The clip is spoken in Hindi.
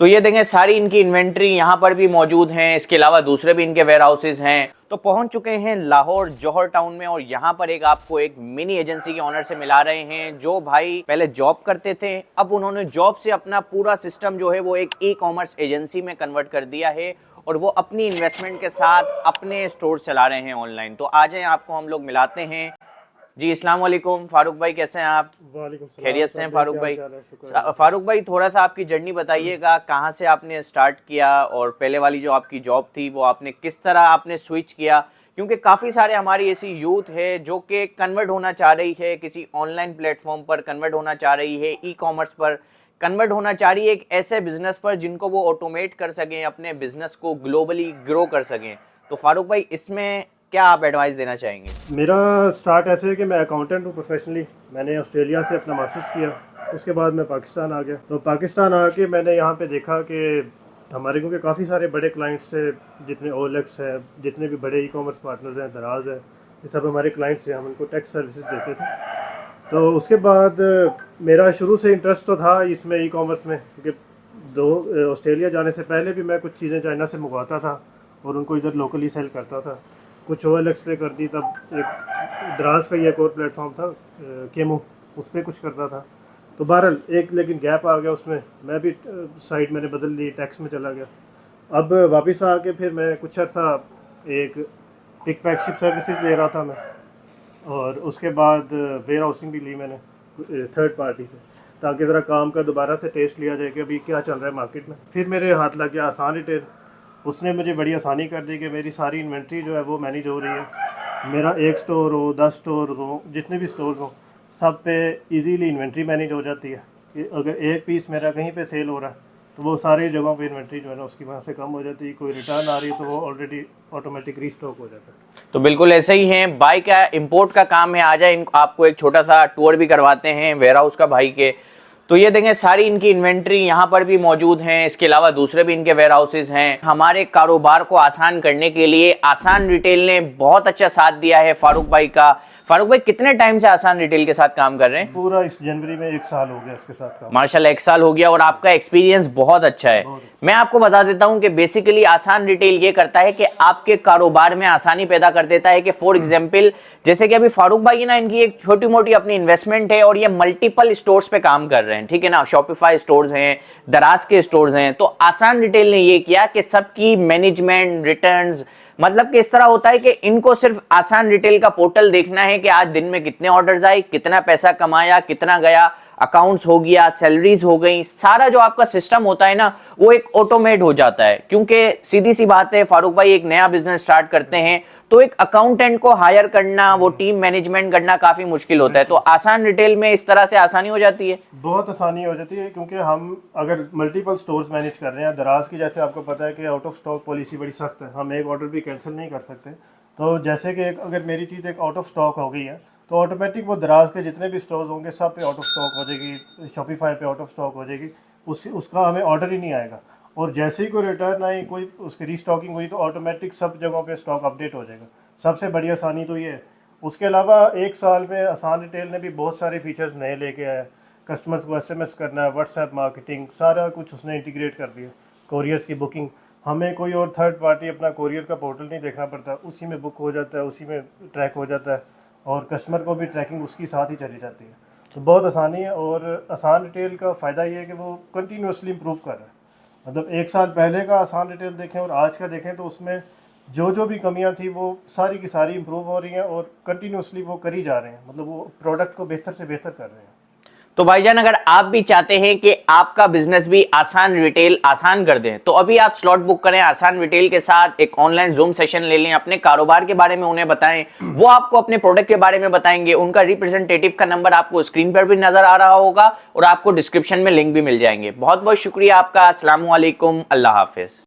तो ये देखें सारी इनकी इन्वेंट्री यहाँ पर भी मौजूद हैं। इसके अलावा दूसरे भी इनके वेयर हाउसेज हैं। तो पहुंच चुके हैं लाहौर जौहर टाउन में और यहाँ पर आपको एक मिनी एजेंसी के ऑनर से मिला रहे हैं, जो भाई पहले जॉब करते थे, अब उन्होंने जॉब से अपना पूरा सिस्टम जो है वो एक ई कॉमर्स एजेंसी में कन्वर्ट कर दिया है और वो अपनी इन्वेस्टमेंट के साथ अपने स्टोर चला रहे हैं ऑनलाइन। तो आ जाएं, आपको हम लोग मिलाते हैं। जी अस्सलाम वालेकुम फारूक भाई, कैसे हैं आप? वालेकुम सलाम। खैरियत से हैं फारूक भाई? फारूक भाई थोड़ा सा आपकी जर्नी बताइएगा, कहाँ से आपने स्टार्ट किया और पहले वाली जो आपकी जॉब थी वो आपने किस तरह आपने स्विच किया, क्योंकि काफ़ी सारे हमारी ऐसी यूथ है जो कि कन्वर्ट होना चाह रही है, किसी ऑनलाइन प्लेटफॉर्म पर कन्वर्ट होना चाह रही है, ई कॉमर्स पर कन्वर्ट होना चाह रही है, एक ऐसे बिजनेस पर जिनको वो ऑटोमेट कर सकें, अपने बिजनेस को ग्लोबली ग्रो कर सकें। तो फारूक भाई इसमें क्या आप एडवाइस देना चाहेंगे? मेरा स्टार्ट ऐसे है कि मैं अकाउंटेंट हूँ प्रोफेशनली। मैंने ऑस्ट्रेलिया से अपना मास्टर्स किया, उसके बाद मैं पाकिस्तान आ गया। तो पाकिस्तान आके मैंने यहाँ पे देखा कि हमारे क्योंकि काफ़ी सारे बड़े क्लाइंट्स थे, जितने ओलेक्स है, जितने भी बड़े ई कॉमर्स पार्टनर्स हैं, दराज है, ये सब हमारे क्लाइंट्स थे। हम उनको टैक्स सर्विसेज देते थे। तो उसके बाद मेरा शुरू से इंटरेस्ट तो था इसमें, ई कॉमर्स में, क्योंकि ऑस्ट्रेलिया जाने से पहले भी मैं कुछ चीज़ें चाइना से मंगवाता था और उनको इधर लोकली सेल करता था। कुछ OLX पे कर दी, तब एक द्रास का ही एक और प्लेटफॉर्म था केमो, उस पर कुछ करता था। तो बहरहाल एक लेकिन गैप आ गया उसमें, मैं भी साइड मैंने बदल ली, टैक्स में चला गया। अब वापस आके फिर मैं कुछ अर्सा एक पिक पैक शिप सर्विसेज ले रहा था मैं, और उसके बाद वेयर हाउसिंग भी ली मैंने थर्ड पार्टी से, ताकि ज़रा काम का दोबारा से टेस्ट लिया जाए कि अभी क्या चल रहा है मार्केट में। फिर मेरे हाथ लग गया आसान रिटेल। उसने मुझे बड़ी आसानी कर दी कि मेरी सारी इन्वेंट्री जो है वो मैनेज हो रही है। मेरा एक स्टोर हो, 10 स्टोर हो, जितने भी स्टोर हो, सब पे इजीली इन्वेंट्री मैनेज हो जाती है। कि अगर एक पीस मेरा कहीं पे सेल हो रहा है तो वो सारी जगहों पे इन्वेंट्री जो है ना उसकी वजह से कम हो जाती है। कोई रिटर्न आ रही है तो वो ऑलरेडी ऑटोमेटिक रीस्टॉक हो जाता है। तो बिल्कुल ऐसे ही है। बाई का इंपोर्ट का काम है, आ जाए आपको एक छोटा सा टूर भी करवाते हैं वेयर हाउस का भाई के। तो ये देखें सारी इनकी इन्वेंट्री यहाँ पर भी मौजूद हैं। इसके अलावा दूसरे भी इनके वेयर हाउसेज हैं। हमारे कारोबार को आसान करने के लिए आसान रिटेल ने बहुत अच्छा साथ दिया है फारूक भाई का। फारूक भाई कितने टाइम से आसान रिटेल के साथ काम कर रहे हैं? पूरा इस जनवरी में 1 साल हो गया इसके साथ काम। माशाल्लाह 1 साल हो गया और आपका एक्सपीरियंस बहुत अच्छा है। मैं आपको बता देता हूं कि बेसिकली आसान रिटेल ये करता है कि आपके कारोबार में आसानी पैदा कर देता है। कि फॉर एग्जांपल जैसे कि अभी फारूक भाई ना, इनकी एक छोटी मोटी अपनी इन्वेस्टमेंट है और ये मल्टीपल स्टोर्स पे काम कर रहे हैं, ठीक है ना। शॉपिफाई स्टोर्स हैं, दराज के स्टोर्स हैं। तो आसान रिटेल ने ये किया कि सबकी मैनेजमेंट, रिटर्न्स, मतलब कि इस तरह होता है कि इनको सिर्फ आसान रिटेल का पोर्टल देखना है कि आज दिन में कितने ऑर्डर्स आए, कितना पैसा कमाया, कितना गया, अकाउंट्स हो गया, सैलरीज हो गई, सारा जो आपका सिस्टम होता है ना वो एक ऑटोमेट हो जाता है। क्योंकि सीधी सी बात है, फारूक भाई एक नया बिजनेस स्टार्ट करते हैं तो एक अकाउंटेंट को हायर करना, वो टीम मैनेजमेंट करना काफी मुश्किल होता है। तो आसान रिटेल में इस तरह से आसानी हो जाती है, बहुत आसानी हो जाती है। क्योंकि हम अगर मल्टीपल स्टोर्स मैनेज कर रहे हैं, दराज की जैसे आपको पता है कि आउट ऑफ स्टॉक पॉलिसी बड़ी सख्त है, हम एक ऑर्डर भी कैंसिल नहीं कर सकते। तो जैसे कि अगर मेरी चीज़ एक आउट ऑफ स्टॉक हो गई है तो ऑटोमेटिक वो दराज के जितने भी स्टोर्स होंगे सब पे आउट ऑफ स्टॉक हो जाएगी, शॉपिफाई पे आउट ऑफ स्टॉक हो जाएगी, उसका हमें ऑर्डर ही नहीं आएगा। और जैसे ही कोई रिटर्न आई, कोई उसकी रीस्टॉकिंग हुई तो ऑटोमेटिक सब जगहों पे स्टॉक अपडेट हो जाएगा। सबसे बड़ी आसानी तो ये है। उसके अलावा 1 साल में आसान रिटेल ने भी बहुत सारे फीचर्स नए लेके आया। कस्टमर्स को SMS करना है, व्हाट्सएप मार्केटिंग, सारा कुछ उसने इंटीग्रेट कर दिया। कोरियर्स की बुकिंग, हमें कोई और थर्ड पार्टी अपना कोरियर का पोर्टल नहीं देखना पड़ता, उसी में बुक हो जाता है, उसी में ट्रैक हो जाता है और कस्टमर को भी ट्रैकिंग उसकी साथ ही चली जाती है। तो बहुत आसानी है। और आसान रिटेल का फ़ायदा ये है कि वो कंटिन्यूसली इम्प्रूव कर रहा है। मतलब 1 साल पहले का आसान रिटेल देखें और आज का देखें तो उसमें जो भी कमियां थी वो सारी की सारी इम्प्रूव हो रही हैं और कंटिन्यूसली वो करी जा रहे हैं। मतलब वो प्रोडक्ट को बेहतर से बेहतर कर रहे हैं। तो भाईजान अगर आप भी चाहते हैं कि आपका बिजनेस भी आसान रिटेल आसान कर दें तो अभी आप स्लॉट बुक करें आसान रिटेल के साथ, एक ऑनलाइन जूम सेशन ले लें, अपने कारोबार के बारे में उन्हें बताएं, वो आपको अपने प्रोडक्ट के बारे में बताएंगे। उनका रिप्रेजेंटेटिव का नंबर आपको स्क्रीन पर भी नजर आ रहा होगा और आपको डिस्क्रिप्शन में लिंक भी मिल जाएंगे। बहुत बहुत शुक्रिया आपका। अस्सलाम वालेकुम, अल्लाह हाफिज।